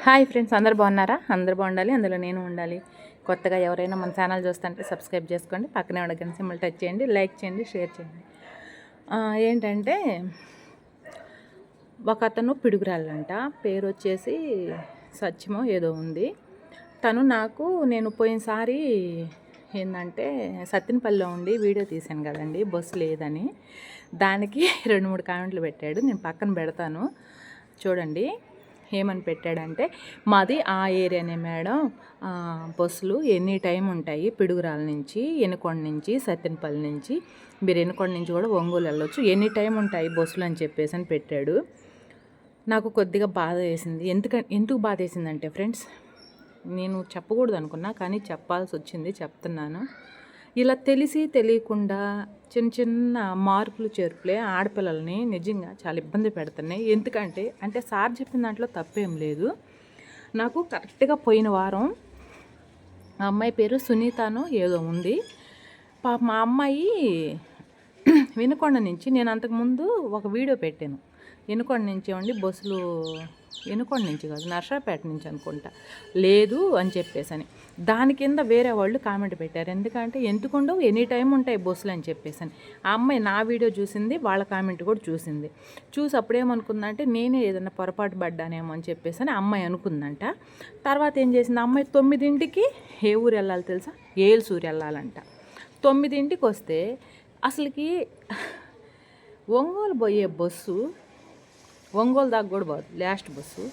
Hi friends, అందరు బాగున్నారా? అందరు బాగుండాలి, అందులో నేను ఉండాలి. కొత్తగా ఎవరైనా మన ఛానల్ చూస్తుంటే సబ్స్క్రైబ్ చేసుకోండి, పక్కనే ఉన్న గంట సింబల్ టచ్ చేయండి, లైక్ చేయండి, షేర్ చేయండి. ఏంటంటే ఒక అతను పిడుగురాళ్ళంట, పేరు వచ్చేసి సత్యమో ఏదో ఉంది. తను నేను పోయినసారి ఏంటంటే సత్యనపల్లిలో ఉండి వీడియో తీశాను కదండి, బస్సు లేదని. దానికి 2-3 కామెంట్లు పెట్టాడు. నేను పక్కన పెడతాను, చూడండి. ఏమని పెట్టాడంటే, మాది ఆ ఏరియానే మేడం, బస్సులు ఎనీ టైం ఉంటాయి, పిడుగురాల నుంచి, ఎనుకొండ నుంచి, సత్యనపల్లి నుంచి, మీరు ఎనుకొండ నుంచి కూడా ఒంగోలు వెళ్ళొచ్చు, ఎనీ టైం ఉంటాయి బస్సులు అని చెప్పేసి అని పెట్టాడు. నాకు కొద్దిగా బాధ వేసింది. ఎందుకు బాధ వేసిందంటే ఫ్రెండ్స్, నేను చెప్పకూడదు అనుకున్నా, కానీ చెప్పాల్సి వచ్చింది, చెప్తున్నాను. ఇలా తెలిసి తెలియకుండా చిన్న చిన్న మార్పులు చేర్పులే ఆడపిల్లల్ని నిజంగా చాలా ఇబ్బంది పెడుతున్నాయి. ఎందుకంటే సార్ చెప్పిన దాంట్లో తప్పేం లేదు. నాకు కరెక్ట్గా పోయిన వారం ఆ అమ్మాయి పేరు సునీతనో ఏదో ఉంది. మా అమ్మాయి వినుకొండ నుంచి, నేను అంతకుముందు ఒక వీడియో పెట్టాను, వినుకొండ నుంచి ఏమండి బస్సులు, వినుకొండ నుంచి కాదు, నర్సరాపేట నుంచి అనుకుంటా, లేదు అని చెప్పేసని. దాని కింద వేరే వాళ్ళు కామెంట్ పెట్టారు, ఎందుకంటే ఎందుకుండవు, ఎనీ టైం ఉంటాయి బస్సులు అని చెప్పేసని. ఆ అమ్మాయి నా వీడియో చూసింది, వాళ్ళ కామెంట్ కూడా చూసింది. చూసి అప్పుడేమనుకుందంటే నేనే ఏదైనా పొరపాటు పడ్డానేమో అని చెప్పేసని అమ్మాయి అనుకుందంట. తర్వాత ఏం చేసింది, అమ్మాయి 9ంటికి ఏ ఊరు వెళ్ళాలి తెలుసా, ఏల్సూరు వెళ్ళాలంట. 9ంటికి వస్తే అసలుకి ఒంగోలు పోయే బస్సు ఒంగోలు దాకా కూడా పోదు, లాస్ట్ బస్సు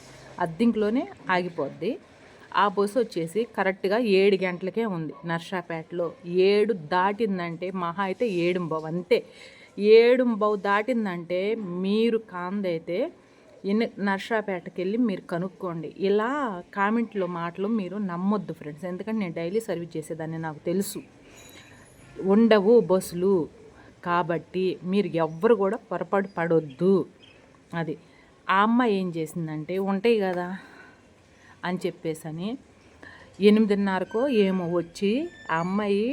అద్దింట్లోనే ఆగిపోద్ది. ఆ బస్సు వచ్చేసి కరెక్ట్గా 7 గంటలకే ఉంది నర్సాపేటలో. 7 దాటిందంటే మహా అయితే 7:15 అంతే. 7:15 దాటిందంటే మీరు కాందైతే నర్సాపేటకి వెళ్ళి మీరు కనుక్కోండి. ఇలా కామెంట్లో మాటలు మీరు నమ్మొద్దు ఫ్రెండ్స్, ఎందుకంటే నేను డైలీ సర్వీస్ చేసేదాన్ని, నాకు తెలుసు ఉండవు బస్సులు. కాబట్టి మీరు ఎవ్వరు కూడా పొరపాటు పడొద్దు. అది ఆ అమ్మాయి ఏం చేసిందంటే, ఉంటాయి కదా అని చెప్పేసని 8:30కో ఏమో వచ్చి ఆ అమ్మాయి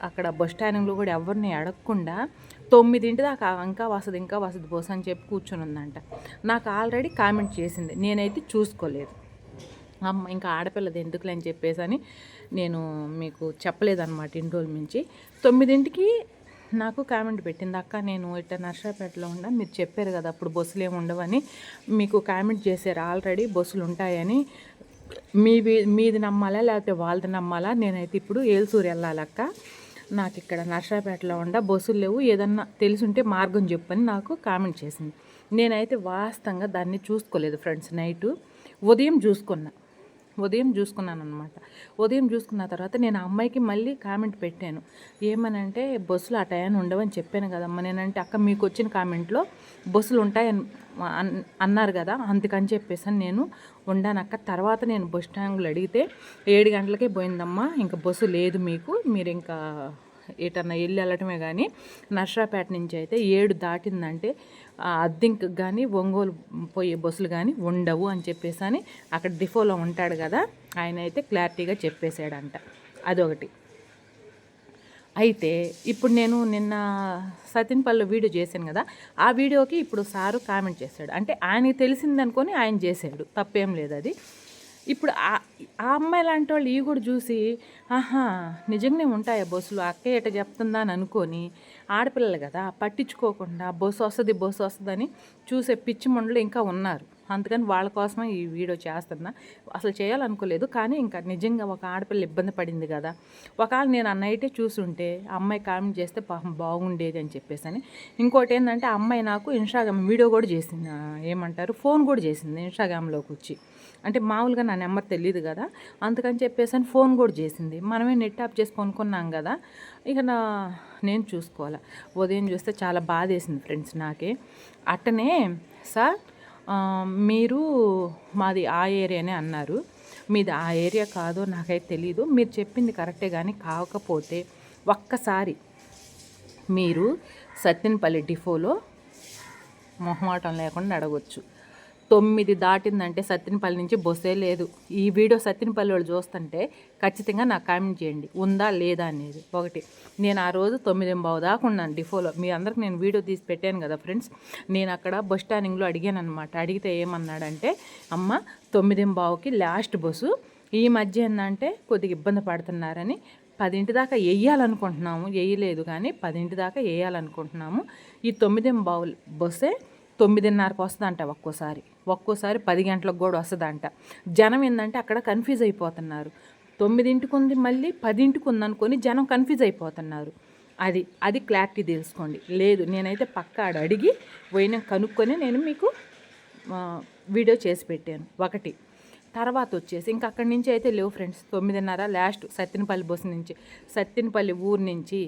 అక్కడ బస్ స్టాండింగ్లో కూడా ఎవరిని అడగకుండా 9 దాకా ఇంకా వసతి బస్సు అని చెప్పి కూర్చొని ఉందంట. నాకు ఆల్రెడీ కామెంట్ చేసింది, నేనైతే చూసుకోలేదు. అమ్మ ఇంకా ఆడపిల్లది ఎందుకులే అని చెప్పేసి అని నేను మీకు చెప్పలేదన్నమాట. ఇన్ని రోజుల నుంచి 9ంటికి నాకు కామెంట్ పెట్టింది, అక్క నేను ఇట్లా నర్సాపేటలో ఉండా, మీరు చెప్పారు కదా అప్పుడు బస్సులు ఏమి ఉండవని, మీకు కామెంట్ చేశారు ఆల్రెడీ బస్సులు ఉంటాయని, మీది నమ్మాలా లేకపోతే వాళ్ళది నమ్మాలా, నేనైతే ఇప్పుడు ఏల్సూరు వెళ్ళాలక్క, నాకు ఇక్కడ నర్సాపేటలో ఉండా బస్సులు లేవు, ఏదన్నా తెలుసుంటే మార్గం చెప్పని నాకు కామెంట్ చేసింది. నేనైతే వాస్తవంగా దాన్ని చూసుకోలేదు ఫ్రెండ్స్. ఉదయం చూసుకున్నాను అనమాట. ఉదయం చూసుకున్న తర్వాత నేను ఆ అమ్మాయికి మళ్ళీ కామెంట్ పెట్టాను, ఏమనంటే బస్సులు ఆ టయాన్ని ఉండవని చెప్పాను కదమ్మా. నేనంటే అక్క మీకు వచ్చిన కామెంట్లో బస్సులు ఉంటాయని అన్నారు కదా, అందుకని చెప్పేసి నేను ఉండానక్క. తర్వాత నేను బస్ స్టాండ్లో అడిగితే 7 గంటలకే పోయిందమ్మా, ఇంకా బస్సు లేదు మీకు, మీరు ఇంకా ఎటన్నా వెళ్ళటమే కానీ నర్సరాపేట నుంచి అయితే 7 దాటిందంటే అద్దెంకి కానీ ఒంగోలు పోయే బస్సులు కానీ ఉండవు అని చెప్పేసి అని అక్కడ డిపోలో ఉంటాడు కదా ఆయన అయితే క్లారిటీగా చెప్పేశాడంట. అదొకటి. అయితే ఇప్పుడు నేను నిన్న సత్యనపల్లిలో వీడియో చేశాను కదా, ఆ వీడియోకి ఇప్పుడు సారు కామెంట్ చేశాడు. అంటే ఆయనకి తెలిసిందనుకొని ఆయన చేశాడు, తప్పేం లేదు అది. ఇప్పుడు ఆ అమ్మాయి లాంటి వాళ్ళు ఇవి కూడా చూసి, ఆహా నిజంగానే ఉంటాయా బస్సులు, అక్క ఎట చెప్తుందా అని అనుకొని, ఆడపిల్లలు కదా పట్టించుకోకుండా బస్సు వస్తుందని చూసే పిచ్చి మండలు ఇంకా ఉన్నారు. అందుకని వాళ్ళ కోసమే ఈ వీడియో చేస్తున్నా. అసలు చేయాలనుకోలేదు, కానీ ఇంకా నిజంగా ఒక ఆడపిల్ల ఇబ్బంది పడింది కదా, ఒకవేళ నేను అన్నైతే చూసుంటే అమ్మాయి కామెంట్ చేస్తే పాపం బాగుండేది అని చెప్పేసి అని. ఇంకోటి ఏంటంటే అమ్మాయి నాకు ఇన్స్టాగ్రామ్ వీడియో కూడా చేసింది, ఫోన్ కూడా చేసింది ఇన్స్టాగ్రామ్లోకి వచ్చి. అంటే మామూలుగా నా నెంబర్ తెలియదు కదా, అందుకని చెప్పేసి అని ఫోన్ కూడా చేసింది. మనమే నెట్ ఆఫ్ చేసి కొనుక్కున్నాం కదా, ఇక నేను చూసుకోవాలి. ఉదయం చూస్తే చాలా బాధ వేసింది ఫ్రెండ్స్ నాకే. అట్టనే సార్ మీరు మాది ఆ ఏరియానే అన్నారు, మీది ఆ ఏరియా కాదో నాకైతే తెలీదు, మీరు చెప్పింది కరెక్టే, కానీ కాకపోతే ఒక్కసారి మీరు సత్యనపల్లి డిపోలో మొహమాటం లేకుండా అడగొచ్చు. 9 దాటిందంటే సత్తినపల్లి నుంచి బస్సే లేదు. ఈ వీడియో సత్తినపల్లి వాళ్ళు చూస్తుంటే ఖచ్చితంగా నాకు కామెంట్ చేయండి, ఉందా లేదా అనేది. ఒకటి, నేను ఆ రోజు 9:15 దాకా ఉన్నాను డిపోలో. మీ అందరికి నేను వీడియో తీసి పెట్టాను కదా ఫ్రెండ్స్. నేను అక్కడ బస్ స్టాండింగ్లో అడిగాను అనమాట. అడిగితే ఏమన్నాడంటే, అమ్మ 9:15కి లాస్ట్ బస్సు, ఈ మధ్య ఏంటంటే కొద్దిగా ఇబ్బంది పడుతున్నారని 10 దాకా వేయాలనుకుంటున్నాము, వేయలేదు కానీ 10 దాకా వేయాలనుకుంటున్నాము. ఈ 9:15 బస్సే 9:30కి వస్తుందంట, ఒక్కోసారి 10 గంటలకు కూడా వస్తుందంట. జనం ఏంటంటే అక్కడ కన్ఫ్యూజ్ అయిపోతున్నారు. 9ంటికి ఉంది, మళ్ళీ 10ంటికి ఉందనుకొని జనం కన్ఫ్యూజ్ అయిపోతున్నారు. అది క్లారిటీ తెలుసుకోండి. లేదు, నేనైతే పక్కా అడిగి పోయినా కనుక్కొని నేను మీకు వీడియో చేసి పెట్టాను. ఒకటి, తర్వాత వచ్చేసి ఇంకా అక్కడి నుంచి అయితే లేవు ఫ్రెండ్స్. 9:30 లాస్ట్ సత్తినపల్లి బస్సు నుంచి, సత్తినపల్లి ఊరు నుంచి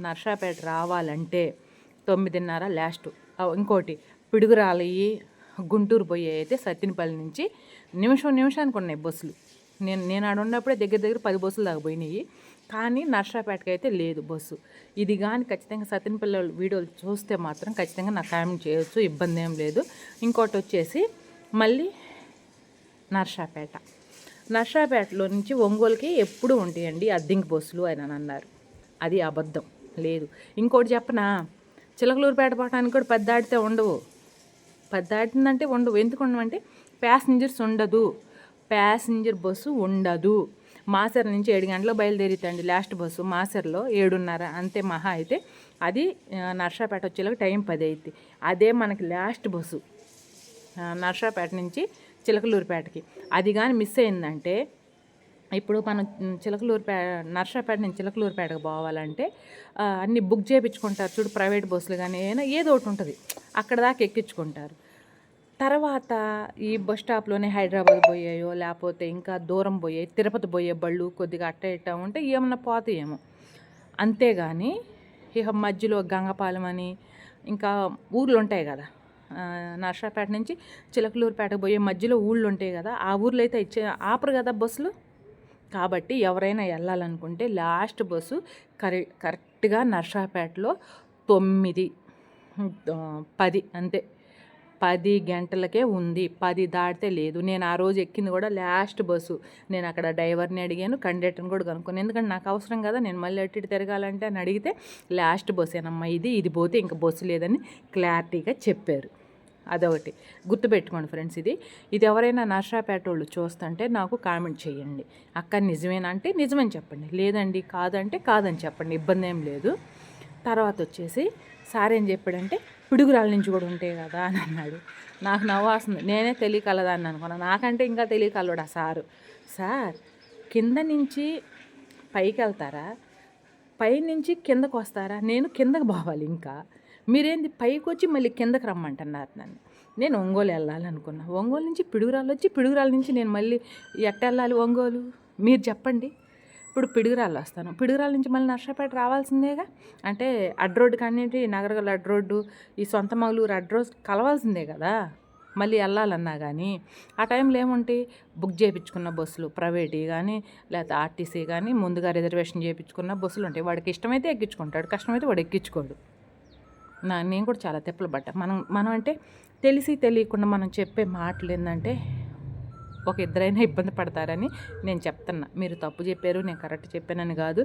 నర్సాపేట రావాలంటే 9:30 లాస్ట్. ఇంకోటి, పిడుగురాలి గుంటూరు పోయే అయితే సత్తినపల్లి నుంచి నిమిషానికి ఉన్నాయి బస్సులు. నేను ఆడ ఉన్నప్పుడే దగ్గర 10 బస్సులు దాకా పోయినాయి, కానీ నర్సాపేటకి అయితే లేదు బస్సు. ఇది కానీ ఖచ్చితంగా సత్తినపల్లి వీడియోలు చూస్తే మాత్రం ఖచ్చితంగా నాకు కామెంట్ చేయొచ్చు, ఇబ్బంది ఏం లేదు. ఇంకోటి వచ్చేసి మళ్ళీ నర్సాపేటలో నుంచి ఒంగోలుకి ఎప్పుడు ఉంటాయండి అద్దెంకి బస్సులు అని అన్నారు. అది అబద్ధం, లేదు. ఇంకోటి చెప్పనా, చిలకలూరుపేట పోవడానికి కూడా 10 దాటితే ఉండవు. 10 దాటిందంటే ఉండవు. ఎందుకు ఉండవంటే ప్యాసింజర్ బస్సు ఉండదు. మాసర్ నుంచి 7 గంటలకు బయలుదేరితండి లాస్ట్ బస్సు. మాసర్లో 7:30 అంతే మహా అయితే. అది నర్సాపేట వచ్చేలాగా టైం 10 అవుతుంది. అదే మనకి లాస్ట్ బస్సు నర్సాపేట నుంచి చిలకలూరుపేటకి. అది కానీ మిస్ అయిందంటే, ఇప్పుడు మనం నర్సాపేట నుంచి చిలకలూరుపేటకు పోవాలంటే అన్నీ బుక్ చేయించుకుంటారు చూడు, ప్రైవేట్ బస్సులు కానీ ఏదో ఒకటి ఉంటుంది, అక్కడ దాకా ఎక్కించుకుంటారు. తర్వాత ఈ బస్ స్టాప్లోనే హైదరాబాద్ పోయాయో లేకపోతే ఇంకా దూరం పోయాయి, తిరుపతి పోయే బళ్ళు కొద్దిగా అట్ట ఉంటే ఏమన్నా పోతాయేమో. అంతేగాని ఇక మధ్యలో గంగపాలెం అని ఇంకా ఊర్లు ఉంటాయి కదా, నర్సాపేట నుంచి చిలకలూరుపేటకు పోయే మధ్యలో ఊళ్ళు ఉంటాయి కదా, ఆ ఊర్లో అయితే ఆపరు కదా బస్సులు. కాబట్టి ఎవరైనా వెళ్ళాలనుకుంటే లాస్ట్ బస్సు కరెక్ట్గా నర్సాపేటలో 9:10 అంతే, 10 గంటలకే ఉంది. 10 దాటితే లేదు. నేను ఆ రోజు ఎక్కింది కూడా లాస్ట్ బస్సు. నేను అక్కడ డ్రైవర్ని అడిగాను, కండక్టర్ని కూడా కనుక్కున్నాను. ఎందుకంటే నాకు అవసరం కదా, నేను మళ్ళీ అటు తిరగాలంటే అని అడిగితే లాస్ట్ బస్సేనమ్మా ఇది పోతే ఇంకా బస్సు లేదని క్లారిటీగా చెప్పారు. అదొకటి గుర్తుపెట్టుకోండి ఫ్రెండ్స్. ఇది ఎవరైనా నర్సాపేట వాళ్ళు చూస్తుంటే నాకు కామెంట్ చేయండి. అక్క నిజమేనా అంటే నిజమని చెప్పండి, లేదండి కాదంటే కాదని చెప్పండి, ఇబ్బంది ఏం లేదు. తర్వాత వచ్చేసి సార్ ఏం చెప్పాడంటే పిడుగురాల నుంచి కూడా ఉంటాయి కదా అని అన్నాడు. నాకు నవ్వాస్తుంది. నేనే తెలియకలదాన్ని అనుకున్నాను. నాకంటే ఇంకా తెలియకలడు ఆ సార్ కింద నుంచి పైకి వెళ్తారా, పై నుంచి కిందకు వస్తారా, నేను కిందకు పోవాలి, ఇంకా మీరేంది పైకి వచ్చి మళ్ళీ కిందకు రమ్మంటున్నారు నన్ను. నేను ఒంగోలు వెళ్ళాలనుకున్నా, ఒంగోలు నుంచి పిడుగురాలు వచ్చి పిడుగురాల నుంచి నేను మళ్ళీ ఎట్ట వెళ్ళాలి ఒంగోలు, మీరు చెప్పండి. ఇప్పుడు పిడుగురాళ్ళు వస్తాను, పిడుగురాల నుంచి మళ్ళీ నర్సాపేట రావాల్సిందేగా. అంటే అడ్రోడ్డు కానీ నగరగల అడ్రోడ్డు, ఈ సొంత మగలూరు అడ్రోడ్ కలవాల్సిందే కదా మళ్ళీ వెళ్ళాలన్నా. కానీ ఆ టైంలో ఏముంటాయి, బుక్ చేయించుకున్న బస్సులు ప్రైవేట్వి కానీ లేకపోతే ఆర్టీసీ కానీ ముందుగా రిజర్వేషన్ చేయించుకున్న బస్సులు ఉంటాయి. వాడికి ఇష్టమైతే ఎక్కించుకుంటాడు, కష్టమైతే వాడు ఎక్కించుకోడు. నేను కూడా చాలా తిప్పలు పడ్డా. మనం అంటే తెలిసి తెలియకుండా మనం చెప్పే మాటలు ఏంటంటే ఒక ఇద్దరైనా ఇబ్బంది పడతారని నేను చెప్తున్నా. మీరు తప్పు చెప్పారు నేను కరెక్ట్ చెప్పానని కాదు,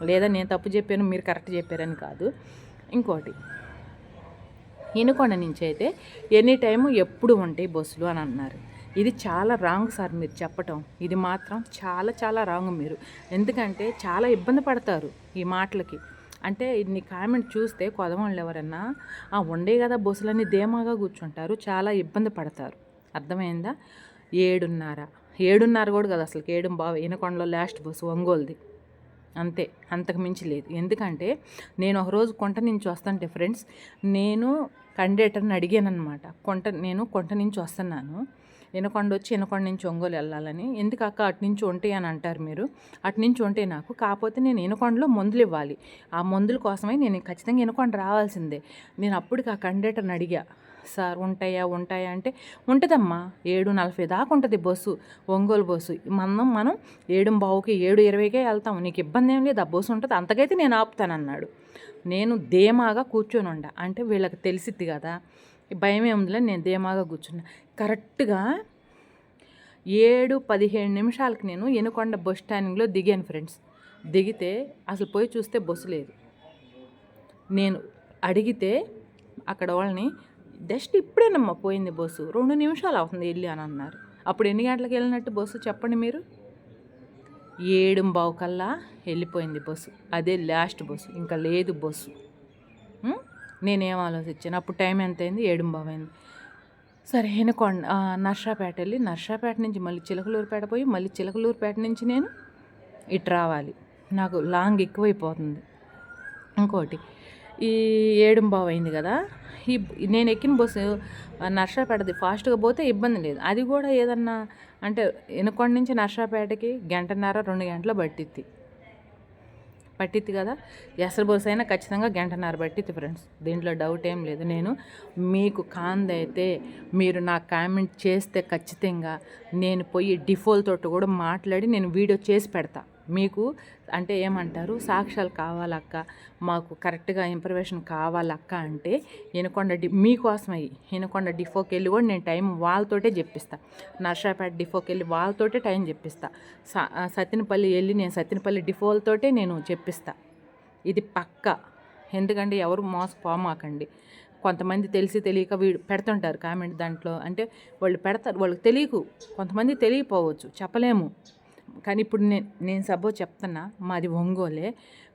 లేదా నేను తప్పు చెప్పాను మీరు కరెక్ట్ చెప్పారని కాదు. ఇంకోటి, ఇనుకొండ నుంచి అయితే ఎనీ టైము ఎప్పుడు ఉంటాయి బస్సులు అని అన్నారు. ఇది చాలా రాంగ్ సార్ మీరు చెప్పటం. ఇది మాత్రం చాలా చాలా రాంగ్ మీరు. ఎందుకంటే చాలా ఇబ్బంది పడతారు ఈ మాటలకి. అంటే ఇన్ని కామెంట్ చూస్తే కొదవాళ్ళు ఎవరన్నా ఉండే కదా బస్సులన్నీ ధీమాగా కూర్చుంటారు, చాలా ఇబ్బంది పడతారు. అర్థమైందా? 7:30 కూడా కదా అసలు 7:15 ఇనకొండలో లాస్ట్ బస్సు ఒంగోలుది. అంతే, అంతకు మించి లేదు. ఎందుకంటే నేను ఒకరోజు కొంట నుంచి వస్తుంటే ఫ్రెండ్స్, నేను కండక్టర్ని అడిగానమాట. నేను కొంట నుంచి వస్తున్నాను, ఇనకొండ వచ్చి ఇనకొండ నుంచి ఒంగోలు వెళ్ళాలని. ఎందుకు అక్క అటు నుంచి ఉంటాయి అని అంటారు మీరు, అటు నుంచి ఉంటాయి నాకు, కాకపోతే నేను ఇనకొండలో మందులు ఇవ్వాలి, ఆ మందుల కోసమై నేను ఖచ్చితంగా ఇనకొండ రావాల్సిందే. నేను అప్పటికి ఆ కండక్టర్ని అడిగా, సార్ ఉంటాయా అంటే ఉంటుందమ్మా 7:40 దాకా ఉంటుంది బస్సు, ఒంగోలు బస్సు. మనం 7:15కి 7:20కే వెళ్తాము, నీకు ఇబ్బంది ఏం లేదు, ఆ బస్సు ఉంటుంది, అంతకైతే నేను ఆపుతానన్నాడు. నేను ధీమాగా కూర్చొని ఉండా. అంటే వీళ్ళకి తెలిసిద్ది కదా భయమే ఉందిలే నేను ధీమాగా కూర్చున్నా. కరెక్ట్గా 7:15 నిమిషాలకి నేను ఎనుకొండ బస్ స్టాండింగ్లో దిగాను ఫ్రెండ్స్. దిగితే అసలు పోయి చూస్తే బస్సు లేదు. నేను అడిగితే అక్కడ వాళ్ళని జస్ట్ ఇప్పుడేనమ్మా పోయింది బస్సు, 2 నిమిషాలు అవుతుంది వెళ్ళి అని అన్నారు. అప్పుడు ఎన్ని గంటలకు వెళ్ళినట్టు బస్సు చెప్పండి మీరు? 7:15 కల్లా వెళ్ళిపోయింది బస్సు. అదే లాస్ట్ బస్సు, ఇంకా లేదు బస్సు. నేనేం ఆలోచించాను, అప్పుడు టైం ఎంత అయింది? 7:15 అయింది. సరే ఎనుకొండ నర్సాపేట వెళ్ళి నర్సాపేట నుంచి మళ్ళీ చిలకలూరుపేట పోయి మళ్ళీ చిలకలూరుపేట నుంచి నేను ఇటు రావాలి. నాకు లాంగ్ ఎక్కువైపోతుంది. ఇంకోటి ఈ 7:15 అయింది కదా, నేను ఎక్కిన బస్సు నర్సాపేటది ఫాస్ట్గా పోతే ఇబ్బంది లేదు. అది కూడా ఏదన్నా అంటే ఎనుకొండ నుంచి నర్సాపేటకి 1:30-2 గంటలు పట్టిద్ది కదా. ఎసరు బస్సు అయినా ఖచ్చితంగా 1:30 పట్టిద్ది ఫ్రెండ్స్, దీంట్లో డౌట్ ఏం లేదు. నేను మీకు కాందైతే మీరు నాకు కామెంట్ చేస్తే ఖచ్చితంగా నేను పోయి డిఫోల్ తోటి కూడా మాట్లాడి నేను వీడియో చేసి పెడతా. మీకు అంటే ఏమంటారు, సాక్ష్యాలు కావాలక్క, మాకు కరెక్ట్గా ఇన్ఫర్మేషన్ కావాలక్క అంటే ఎనుకొండ మీకోసమై ఎనుకొండ డిఫోకి వెళ్ళి కూడా నేను టైం వాళ్ళతోటే చెప్పిస్తా. నర్సాపేట డిఫోకి వెళ్ళి వాళ్ళతోటే టైం చెప్పిస్తా. సత్తినపల్లి వెళ్ళి నేను సత్తినపల్లి డిఫోలతోటే నేను చెప్పిస్తా. ఇది పక్క. ఎందుకంటే ఎవరు మోసపోమాకండి. కొంతమంది తెలిసి తెలియక పెడుతుంటారు కామెంట్, దాంట్లో అంటే వాళ్ళు పెడతారు, వాళ్ళకి తెలియకు, కొంతమంది తెలియపోవచ్చు, చెప్పలేము. కానీ ఇప్పుడు నేను సపోజ్ చెప్తున్నా, మాది ఒంగోలే.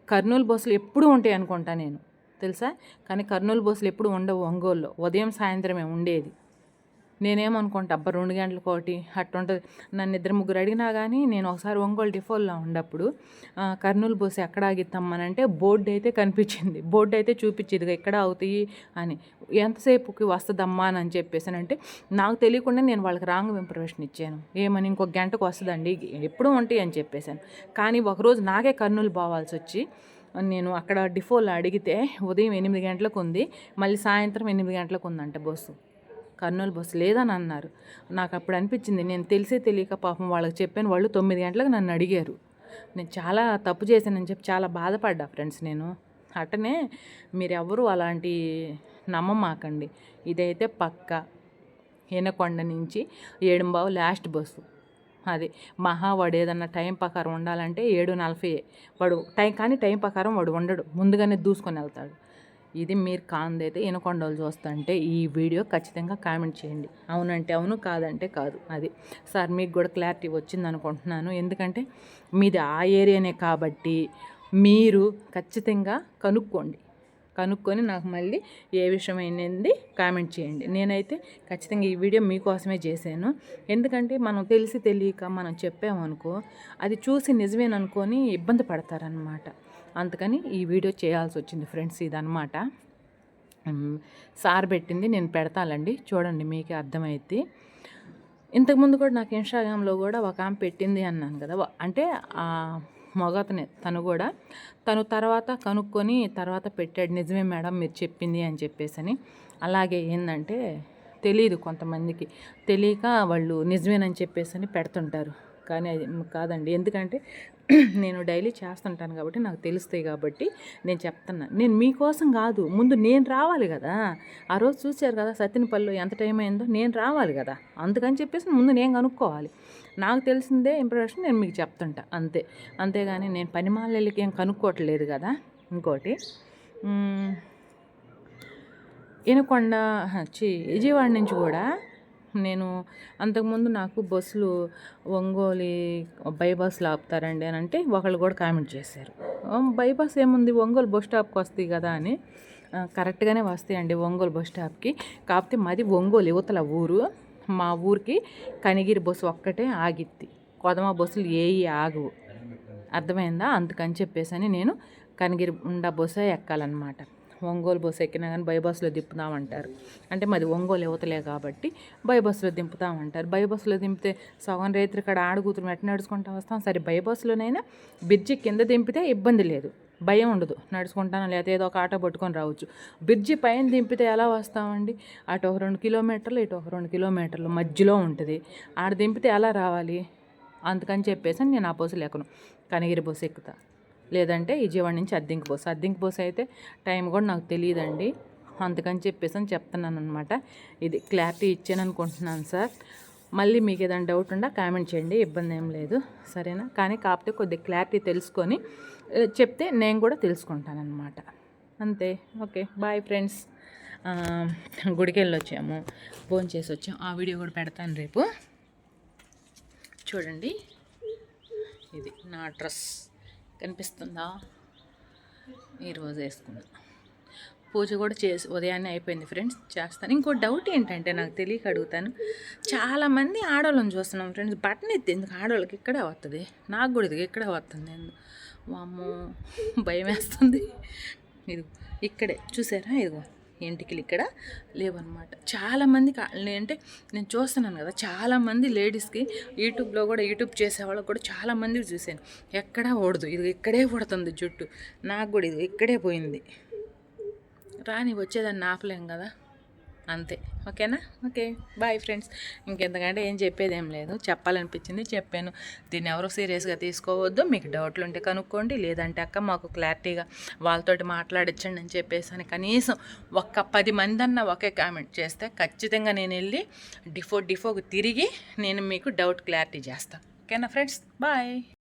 కర్నూలు బస్సులు ఎప్పుడు ఉంటాయి అనుకుంటా నేను, తెలుసా? కానీ కర్నూలు బస్సులు ఎప్పుడు ఉండవు ఒంగోలులో, ఉదయం సాయంత్రమే ఉండేది. నేనేమనుకుంటా, అబ్బా 2 గంటలకు ఒకటి అట్టుంటుంది. నన్ను 2-3 అడిగినా కానీ నేను ఒకసారి ఒంగోలు డిఫోల్లో ఉన్నప్పుడు కర్నూలు బస్సు ఎక్కడ ఆగిద్దామనంటే బోర్డు అయితే కనిపించింది, బోర్డు అయితే చూపించేది ఎక్కడ అవుతాయి అని, ఎంతసేపుకి వస్తుందమ్మా అని చెప్పేసానంటే నాకు తెలియకుండా నేను వాళ్ళకి రాంగ్ ఇన్ఫర్మేషన్ ఇచ్చాను. ఏమని, ఇంకొక గంటకు వస్తుందండి, ఎప్పుడూ ఉంటాయి అని చెప్పేశాను. కానీ ఒకరోజు నాకే కర్నూలు పోవాల్సి వచ్చి నేను అక్కడ డిఫోలో అడిగితే ఉదయం 8 గంటలకు ఉంది, మళ్ళీ సాయంత్రం 8 గంటలకు ఉందంటే బస్సు, కర్నూలు బస్సు లేదని అన్నారు. నాకు అప్పుడు అనిపించింది, నేను తెలియక పాపం వాళ్ళకి చెప్పాను. వాళ్ళు 9 గంటలకు నన్ను అడిగారు. నేను చాలా తప్పు చేశానని చెప్పి చాలా బాధపడ్డా ఫ్రెండ్స్ నేను. అట్టనే మీరెవరూ అలాంటి నమ్మమాకండి. ఇదైతే పక్క. ఎనకొండ నుంచి 7:15 లాస్ట్ బస్సు. అది వాడు ఏదన్నా టైం ప్రకారం ఉండాలంటే 7:40 వాడు టైం ప్రకారం వాడు ఉండడు, ముందుగానే దూసుకొని వెళ్తాడు. ఇది మీరు కాందైతే ఎనకొండలు చూస్తుంటే ఈ వీడియో ఖచ్చితంగా కామెంట్ చేయండి. అవునంటే అవును, కాదంటే కాదు. అది సార్ మీకు కూడా క్లారిటీ వచ్చింది అనుకుంటున్నాను. ఎందుకంటే మీది ఆ ఏరియానే కాబట్టి మీరు ఖచ్చితంగా కనుక్కొని నాకు మళ్ళీ ఏ విషయమైనది కామెంట్ చేయండి. నేనైతే ఖచ్చితంగా ఈ వీడియో మీకోసమే చేశాను. ఎందుకంటే మనం తెలియక మనం చెప్పామనుకో, అది చూసి నిజమేననుకొని ఇబ్బంది పడతారనమాట. అందుకని ఈ వీడియో చేయాల్సి వచ్చింది ఫ్రెండ్స్. ఇదనమాట సార్ పెట్టింది, నేను పెడతానండి, చూడండి మీకే అర్థమైద్ది. ఇంతకుముందు కూడా నాకు ఇన్స్టాగ్రామ్లో కూడా ఒక ఆమె పెట్టింది అన్నాను కదా, అంటే మగతనే తను తర్వాత కనుక్కొని తర్వాత పెట్టాడు, నిజమే మేడం మీరు చెప్పింది అని చెప్పేసి. అలాగే ఏంటంటే తెలియదు, కొంతమందికి తెలియక వాళ్ళు నిజమేనని చెప్పేసి పెడుతుంటారు. కానీ అది కాదండి. ఎందుకంటే నేను డైలీ చేస్తుంటాను కాబట్టి నాకు తెలుస్తాయి కాబట్టి నేను చెప్తున్నా. నేను మీకోసం కాదు, ముందు నేను రావాలి కదా. ఆ రోజు చూశారు కదా సత్తినపల్లిలో ఎంత టైం అయిందో, నేను రావాలి కదా. అందుకని చెప్పేసి ముందు నేను కనుక్కోవాలి. నాకు తెలిసిందే ఇంప్రెషన్ నేను మీకు చెప్తుంటా అంతే. అంతేగాని నేను పనిమాలకి ఏం కనుక్కోవట్లేదు కదా. ఇంకోటి ఎనుకొండ విజయవాడ నుంచి కూడా నేను అంతకుముందు నాకు బస్సులు ఒంగోలు బైపాస్లో ఆపుతారండి అని అంటే ఒకళ్ళు కూడా కామెంట్ చేశారు. బైపాస్ ఏముంది, ఒంగోలు బస్ స్టాప్కి వస్తాయి కదా అని. కరెక్ట్గానే వస్తాయండి ఒంగోలు బస్ స్టాప్కి. కాకపోతే మాది ఒంగోలు యువతల ఊరు. మా ఊరికి కనిగిరి బస్సు ఒక్కటే ఆగిద్ది, కొదమ బస్సులు ఏవి ఆగవు. అర్థమైందా? అందుకని చెప్పేసి నేను కనిగిరి బస్సు ఎక్కాలన్నమాట. ఒంగోలు బస్సు ఎక్కినా కానీ బైబస్సులో దింపుతామంటారు. అంటే మాది ఒంగోలు యువతలే కాబట్టి బైబస్సులో దింపుతామంటారు. బైబస్సులో దింపితే సగం రైతులు ఇక్కడ ఆడుగుతురు ఎట్లా నడుచుకుంటా వస్తాం. సరే బైబస్సులోనైనా బ్రిడ్జి కింద దింపితే ఇబ్బంది లేదు, భయం ఉండదు, నడుచుకుంటాను లేకపోతే ఏదో ఒక ఆటో పట్టుకొని రావచ్చు. బ్రిడ్జి పైన దింపితే ఎలా వస్తామండి? అటు ఒక 2 కిలోమీటర్లు ఇటు ఒక 2 కిలోమీటర్లు మధ్యలో ఉంటుంది, ఆడ దింపితే ఎలా రావాలి? అందుకని చెప్పేసి నేను ఆ బస్సులు ఎక్కను, కనిగిరి బస్సు ఎక్కుతా. లేదంటే విజయవాడ నుంచి అద్దెంకి బస్సు అయితే టైం కూడా నాకు తెలియదండి. అందుకని చెప్పేసి అని చెప్తున్నాను అనమాట. ఇది క్లారిటీ ఇచ్చాను అనుకుంటున్నాను సార్. మళ్ళీ మీకు ఏదైనా డౌట్ ఉందా కామెంట్ చేయండి, ఇబ్బంది ఏం లేదు, సరేనా. కానీ కాకపోతే కొద్దిగా క్లారిటీ తెలుసుకొని చెప్తే నేను కూడా తెలుసుకుంటానన్నమాట, అంతే. Okay, bye friends. గుడికి వెళ్ళి వచ్చాము, ఫోన్ చేసి వచ్చాము. ఆ వీడియో కూడా పెడతాను రేపు. చూడండి, ఇది నా డ్రెస్ కనిపిస్తుందా, ఈరోజు వేసుకున్నాను. పూజ కూడా చేసి ఉదయాన్నే అయిపోయింది ఫ్రెండ్స్, చేస్తాను. ఇంకో డౌట్ ఏంటంటే నాకు తెలియక అడుగుతాను. చాలామంది ఆడవాళ్ళని చూస్తున్నాం ఫ్రెండ్స్, బటన్ ఎత్తి ఎందుకు ఆడవాళ్ళకి ఇక్కడే వస్తుంది, నాకు కూడా ఇది ఇక్కడే వస్తుంది. వామ్మో భయం వేస్తుంది. ఇది ఇక్కడే చూసారా, ఇదిగో ఎంటికలు ఇక్కడ లేవన్నమాట. చాలామందికి అంటే నేను చూస్తున్నాను కదా, చాలామంది లేడీస్కి యూట్యూబ్ చేసేవాళ్ళకి కూడా చాలామందికి చూశాను, ఎక్కడా ఓడదు, ఇది ఇక్కడే పడుతుంది జుట్టు. నాకు కూడా ఇది ఇక్కడే పోయింది. రాని వచ్చేదాన్ని ఆపలేం కదా, అంతే. ఓకేనా, ఓకే బాయ్ ఫ్రెండ్స్. ఇంకెంతకంటే ఏం చెప్పేది ఏం లేదు, చెప్పాలనిపించింది చెప్పాను. దీన్ని ఎవరో సీరియస్గా తీసుకోవద్దు. మీకు డౌట్లు ఉంటే కనుక్కోండి, లేదంటే అక్క మాకు క్లారిటీగా వాళ్ళతోటి మాట్లాడించండి అని చెప్పేసి అని కనీసం 10 మంది అన్న ఒకే కామెంట్ చేస్తే ఖచ్చితంగా నేను వెళ్ళి డిఫోకి తిరిగి నేను మీకు డౌట్ క్లారిటీ చేస్తాను. ఓకేనా ఫ్రెండ్స్, బాయ్.